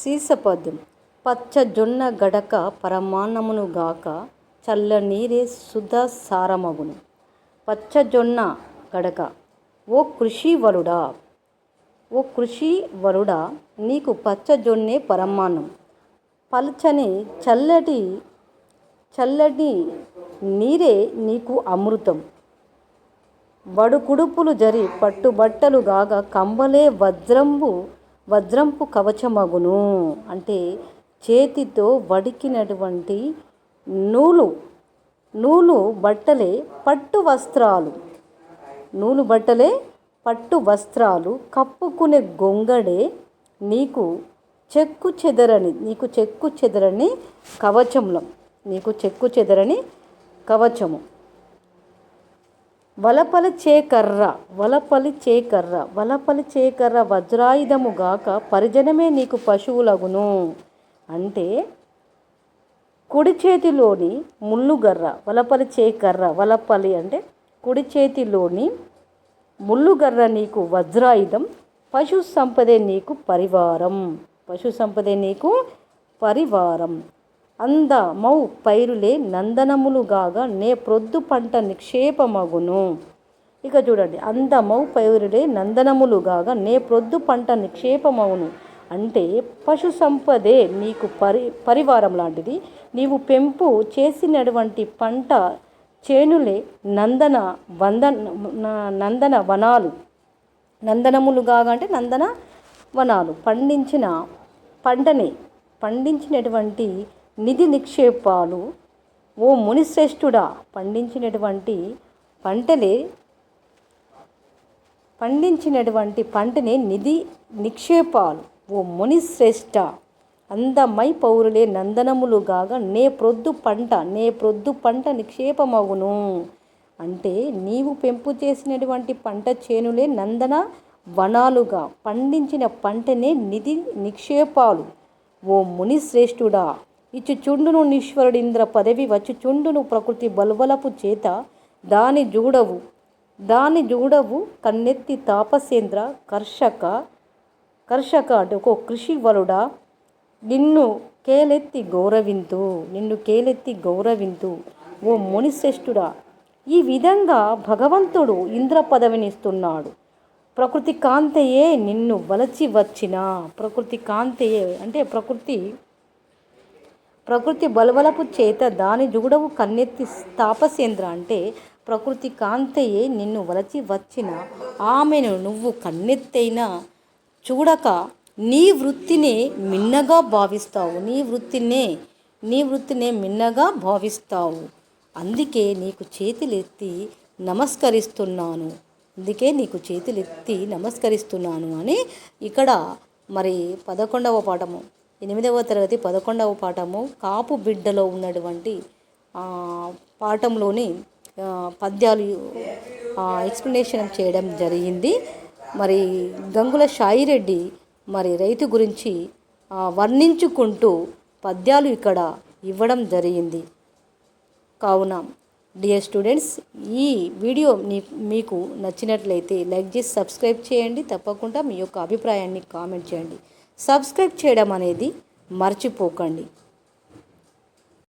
సీసపద్యం. పచ్చజొన్న గడక పరమాన్నమును గాక, చల్లనీరే సుధాసారమగును. పచ్చజొన్న గడక. ఓ కృషివలుడా, ఓ కృషివలుడా, నీకు పచ్చజొన్నే పరమాన్నం. పల్చని చల్లటి నీరే నీకు అమృతం. వడుకుడుపులు జరి పట్టుబట్టలు గాక, కంబలే వజ్రంపు కవచమగును. అంటే చేతితో వడికినటువంటి నూలు బట్టలే పట్టు వస్త్రాలు, కప్పుకునే గొంగడే నీకు చెక్కు చెదరని కవచము. వలపలి చేకర్ర వజ్రాయుధము గాక, పరిజనమే నీకు పశువులగును. అంటే కుడి చేతిలోని ముల్లుగర్ర, వలపలి అంటే కుడి చేతిలోని ముల్లుగర్ర నీకు వజ్రాయుధం. పశు సంపదే నీకు పరివారం. అందమౌ పైరులే నందనములు గాగా, నే ప్రొద్దు పంట నిక్షేపమగును. ఇక చూడండి, అందమౌ పైరులే నందనములు గాగా, నే ప్రొద్దు పంట నిక్షేపమగును. అంటే పశు సంపదే నీకు పరివారం లాంటిది. నీవు పెంపు చేసినటువంటి పంట చేనులే నందన వనాలు. నందనములు గాగా అంటే నందన వనాలు. పండించినటువంటి నిధి నిక్షేపాలు. ఓ మునిశ్రేష్ఠుడా, పండించినటువంటి పంటనే నిధి నిక్షేపాలు. ఓ మునిశ్రేష్ఠ, అందమై పౌరులే నందనములు గాగా, నే ప్రొద్దు పంట నిక్షేపమగును. అంటే నీవు పెంపు చేసినటువంటి పంట చేనులే నందన వనాలుగా, పండించిన పంటనే నిధి నిక్షేపాలు. ఓ మునిశ్రేష్ఠుడా, ఇచ్చుచుండును ఈశ్వరుడింద్ర పదవి, వచ్చుచుండును ప్రకృతి బల్వలపు చేత, దాని జూడవు కన్నెత్తి తాపసేంద్ర. కర్షక అంటే ఒక కృషివలుడా, నిన్ను కేలెత్తి గౌరవింతు. ఓ మునిశ్రేష్ఠుడా, ఈ విధంగా భగవంతుడు ఇంద్ర పదవినిస్తున్నాడు. ప్రకృతి కాంతయే నిన్ను వలచి వచ్చిన. ప్రకృతి కాంతయే అంటే ప్రకృతి బలవలపు చేత, దాని జూడవు కన్నెత్తి తాపసేంద్ర అంటే ప్రకృతి కాంతయే నిన్ను వలచి వచ్చిన ఆమెను నువ్వు కన్నెత్తైనా చూడక, నీ వృత్తినే మిన్నగా భావిస్తావు. అందుకే నీకు చేతులెత్తి నమస్కరిస్తున్నాను అని ఇక్కడ మరి 11వ పాఠము 8వ తరగతి 11వ పాఠము కాపు బిడ్డలో ఉన్నటువంటి పాఠంలోని పద్యాలు ఎక్స్ప్లెనేషన్ చేయడం జరిగింది. మరి గంగుల సాయిరెడ్డి మరి రైతు గురించి వర్ణించుకుంటూ పద్యాలు ఇక్కడ ఇవ్వడం జరిగింది. కావున డియర్ స్టూడెంట్స్, ఈ వీడియో మీకు నచ్చినట్లయితే లైక్ చేసి సబ్స్క్రైబ్ చేయండి. తప్పకుండా మీ యొక్క అభిప్రాయాన్ని కామెంట్ చేయండి. సబ్స్క్రైబ్ చేయడం అనేది మర్చిపోకండి.